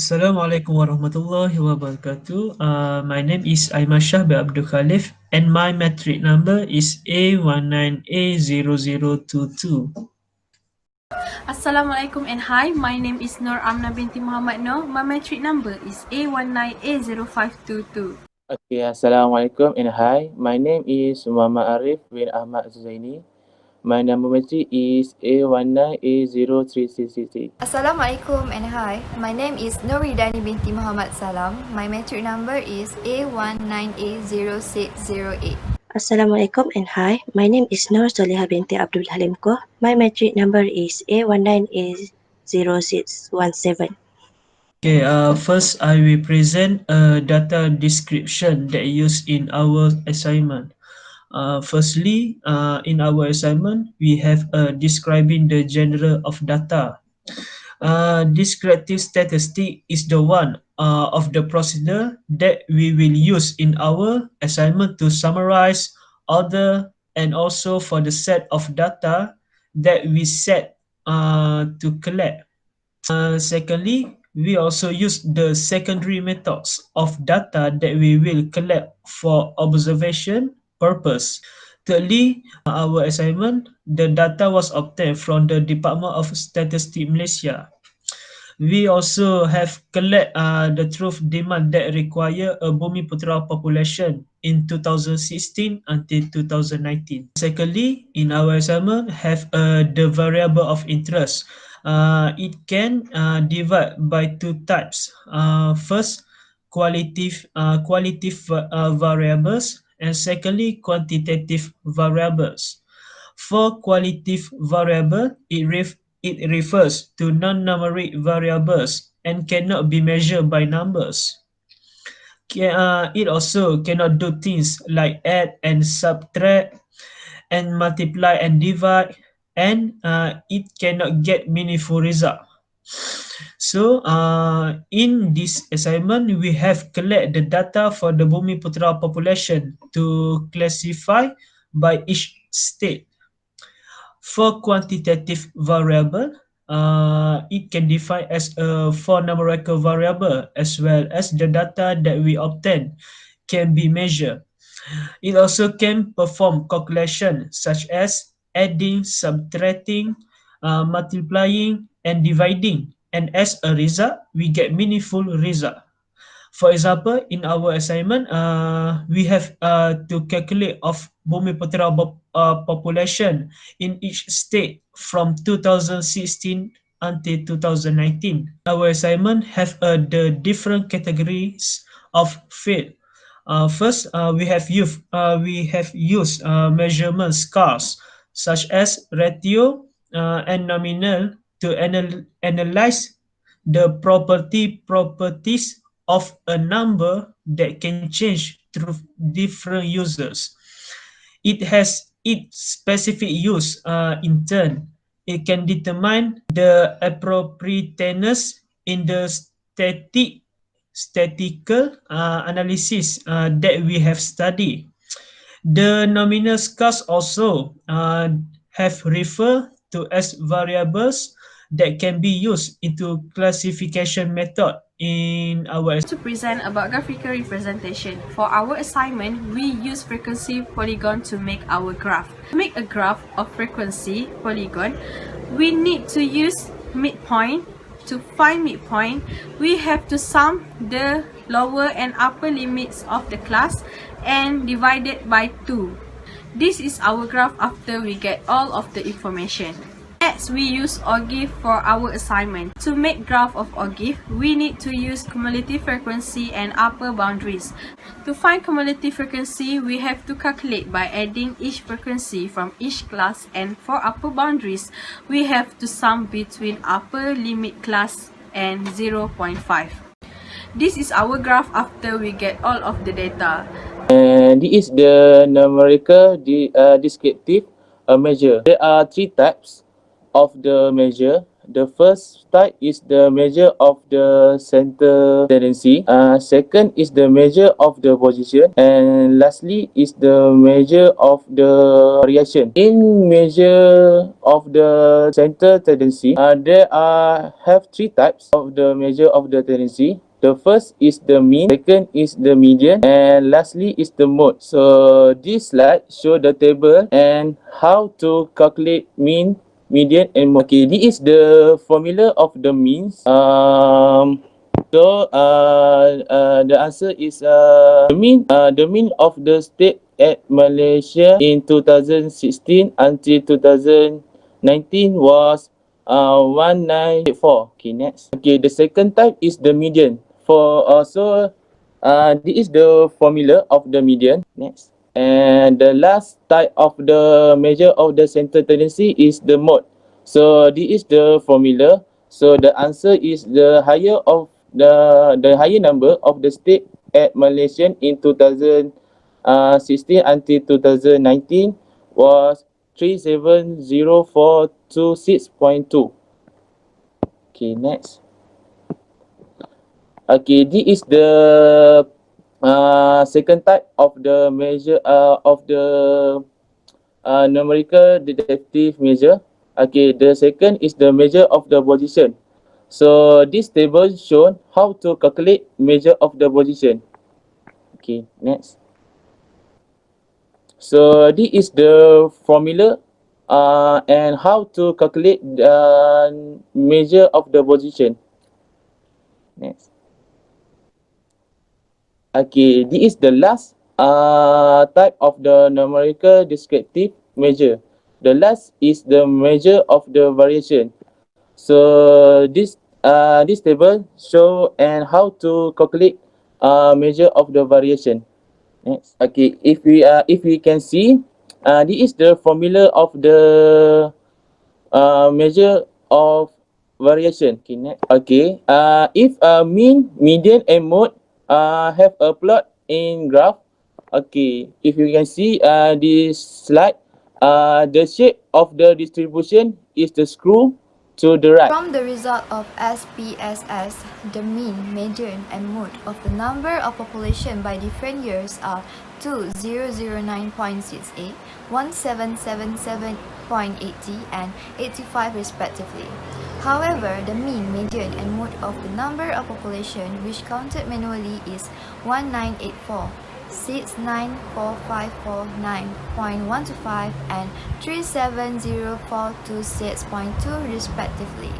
Assalamualaikum warahmatullahi wabarakatuh. My name is Aiman Shah bin Abdul Khalif, and my metric number is A19A0022. Assalamualaikum and hi, my name is Nur Amna binti Muhammad Noor. My metric number is A19A0522. Okay, Assalamualaikum and hi. My name is Muhammad Arif bin Ahmad Zaini. My number metric is A19A0366. Assalamualaikum and hi. My name is Nuridani binti Muhammad Salam. My metric number is A19A0608. Assalamualaikum and hi. My name is Nur Soleha binti Abdul Halim Koh. My metric number is A19A0617. Okay, first I will present a data description that used in our assignment. Firstly, in our assignment, we have describing the genre of data. Descriptive statistic is the one of the procedure that we will use in our assignment to summarize, order, and also for the set of data that we set to collect. Secondly, we also use the secondary methods of data that we will collect for observation purpose. Thirdly, our assignment, the data was obtained from the Department of Statistics Malaysia. We also have collect the truth demand that require a Bumiputera population in 2016 until 2019. Secondly, in our assignment, have the variable of interest. It can divide by two types. First, qualitative variables, and secondly, quantitative variables. For qualitative variable, it refers to non-numeric variables and cannot be measured by numbers. It also cannot do things like add and subtract and multiply and divide, and it cannot get meaningful result. So in this assignment, we have collect the data for the Bumiputera population to classify by each state. For quantitative variable, it can define as a four numerical variable, as well as the data that we obtain can be measured. It also can perform calculation such as adding, subtracting, multiplying, and dividing. And as a result, we get meaningful result. For example, in our assignment, we have to calculate of Bumiputera population in each state from 2016 until 2019. Our assignment have the different categories of field. First, we have used measurement scales such as ratio and nominal to analyze the properties of a number that can change through different users. It has its specific use in turn. It can determine the appropriateness in the statistical analysis that we have studied. The nominal scales also have referred to as variables that can be used into classification method in our. To present about graphical representation. For our assignment, we use frequency polygon to make our graph. To make a graph of frequency polygon, we need to use midpoint. To find midpoint, we have to sum the lower and upper limits of the class and divide it by 2. This is our graph after we get all of the information. Next, we use ORGIF for our assignment. To make graph of ORGIF, we need to use cumulative frequency and upper boundaries. To find cumulative frequency, we have to calculate by adding each frequency from each class, and for upper boundaries, we have to sum between upper limit class and 0.5. This is our graph after we get all of the data. And this is the numerical descriptive measure. There are three types of the measure. The first type is the measure of the center tendency. Second is the measure of the position, and lastly is the measure of the variation. In measure of the center tendency, there have three types of the measure of the tendency. The first is the mean, second is the median, and lastly is the mode. So this slide show the table and how to calculate mean, median, and mode. Okay, this is the formula of the means. The answer is the mean of the state at Malaysia in 2016 until 2019 was 1984. Okay, next. Okay, the second type is the median. This is the formula of the median. Next. And the last type of the measure of the center tendency is the mode. So this is the formula. So the answer is the higher higher number of the state at Malaysian in 2016 until 2019 was 370426.2. Okay, next. Okay, this is the second type of the measure of the numerical deductive measure. Okay, the second is the measure of the position. So this table shown how to calculate measure of the position. Okay, next. So this is the formula and how to calculate the measure of the position. Next. Okay, this is the last type of the numerical descriptive measure. The last is the measure of the variation. So this table show and how to calculate measure of the variation. Next. Okay, if we can see, this is the formula of the measure of variation. Okay, next. Okay, if mean, median, and mode have a plot in graph. Okay, if you can see this slide, the shape of the distribution is the screw to the right. From the result of SPSS, the mean, median, and mode of the number of population by different years are 2009.68, 1777.80, and 85 respectively. However, the mean, median, and mode of the number of population which counted manually is 1984. 694549.125 and 370426.2 respectively.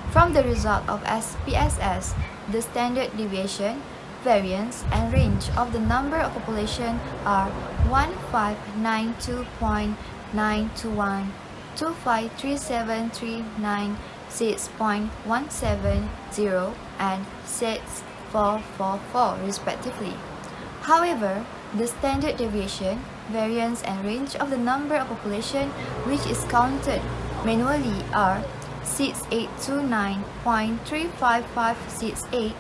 From the result of SPSS, the standard deviation, variance, and range of the number of population are 1592.921, 253739.6.170, and 6444 respectively. However, the standard deviation, variance, and range of the number of population which is counted manually are 6829.35568,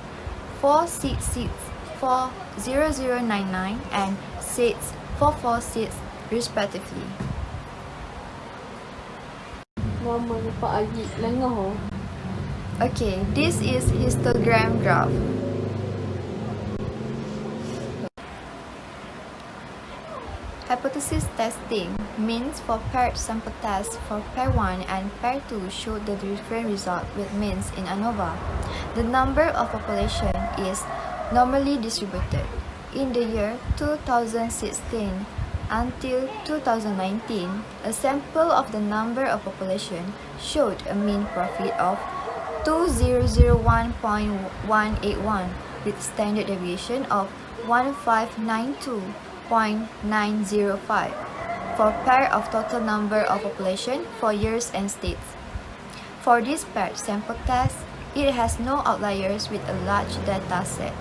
46640099, and 6446 respectively. Mama lupa lagi lengah. Okay, this is histogram graph. Hypothesis testing means for paired sample tests for pair 1 and pair 2 showed the different result with means in ANOVA. The number of population is normally distributed. In the year 2016 until 2019, a sample of the number of population showed a mean profit of 2001.181 with standard deviation of 1592.905 for pair of total number of population for years and states. For this paired sample test, it has no outliers with a large data set.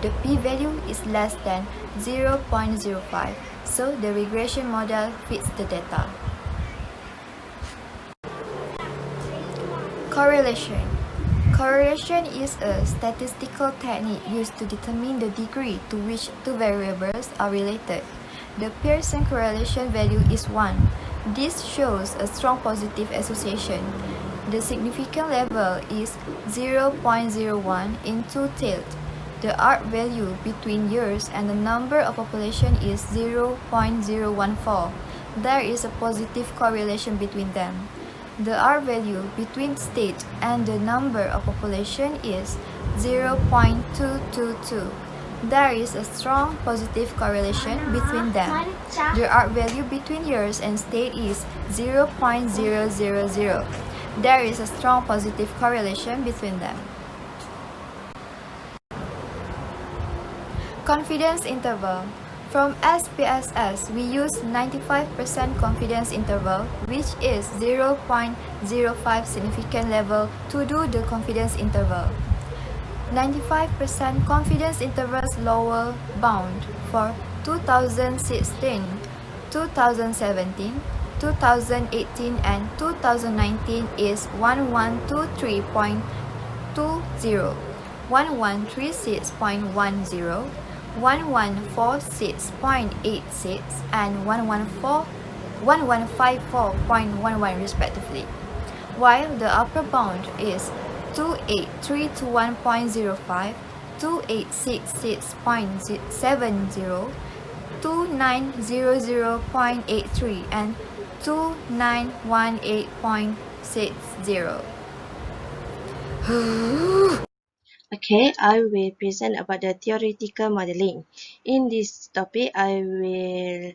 The p-value is less than 0.05, so the regression model fits the data. Correlation. Correlation is a statistical technique used to determine the degree to which two variables are related. The Pearson correlation value is 1. This shows a strong positive association. The significant level is 0.01 in two-tailed. The R value between years and the number of population is 0.014. There is a positive correlation between them. The R value between state and the number of population is 0.222. There is a strong positive correlation between them. The R value between years and state is 0.000. There is a strong positive correlation between them. Confidence interval. From SPSS, we use 95% confidence interval, which is 0.05 significant level to do the confidence interval. 95% confidence interval's lower bound for 2016, 2017, 2018 and 2019 is 1123.20, 1136.10, 1146.86 and 1154.11 respectively, while the upper bound is 2832.05, 2866.70, 2900.83 and 2918.60. Okay, I will present about the theoretical modeling. In this topic, I will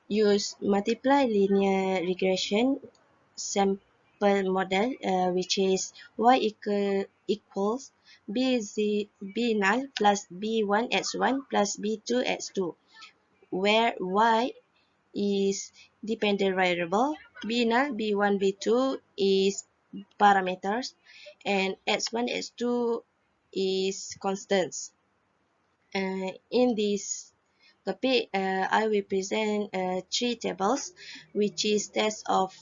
use multiply linear regression sample model, which is equals b null plus b1 x1 plus b2 x2, where y is dependent variable, b null, b1, b2 is parameters, and x1, x2 is constants. In this topic, I will present three tables, which is test of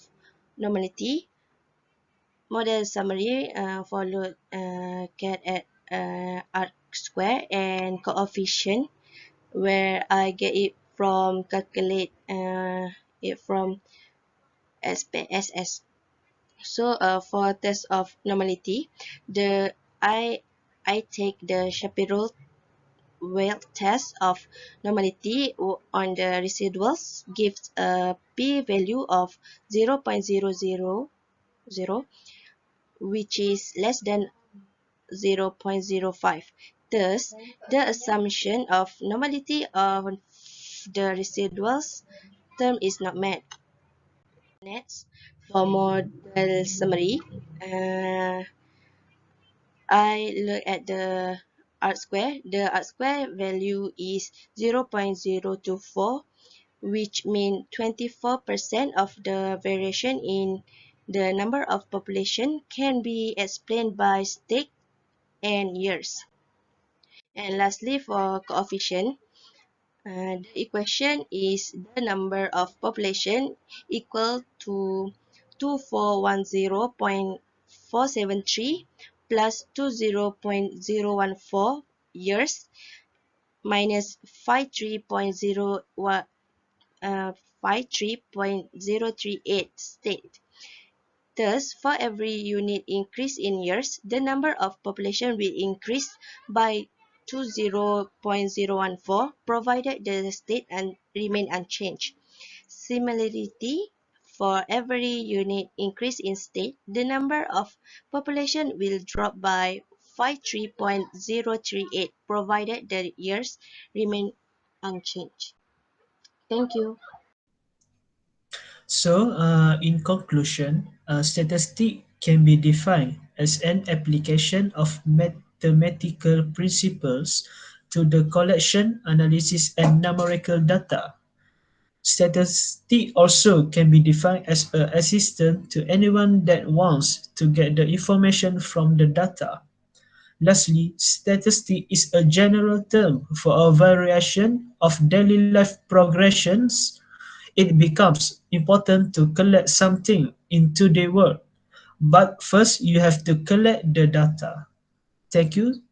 normality, model summary, followed get at arc square, and coefficient, where I get it from calculate it from SPSS. So for test of normality, the I take the Shapiro Weld test of normality on the residuals gives a p-value of 0.000, which is less than 0.05. Thus, the assumption of normality of the residuals term is not met. Next, for model summary, I look at the R square. The R square value is 0.024, which means 24% of the variation in the number of population can be explained by state and years. And lastly, for coefficient, the equation is the number of population equal to 2410.473 plus 20.014 years minus 53.038 state. Thus, for every unit increase in years, the number of population will increase by 20.014, provided the state remain unchanged. Similarly, for every unit increase in state, the number of population will drop by 53.038, provided the years remain unchanged. Thank you. So, in conclusion, statistic can be defined as an application of mathematical principles to the collection, analysis, and numerical data. Statistic also can be defined as an assistant to anyone that wants to get the information from the data. Lastly, statistic is a general term for a variation of daily life progressions. It becomes important to collect something in today's world, but first you have to collect the data. Thank you.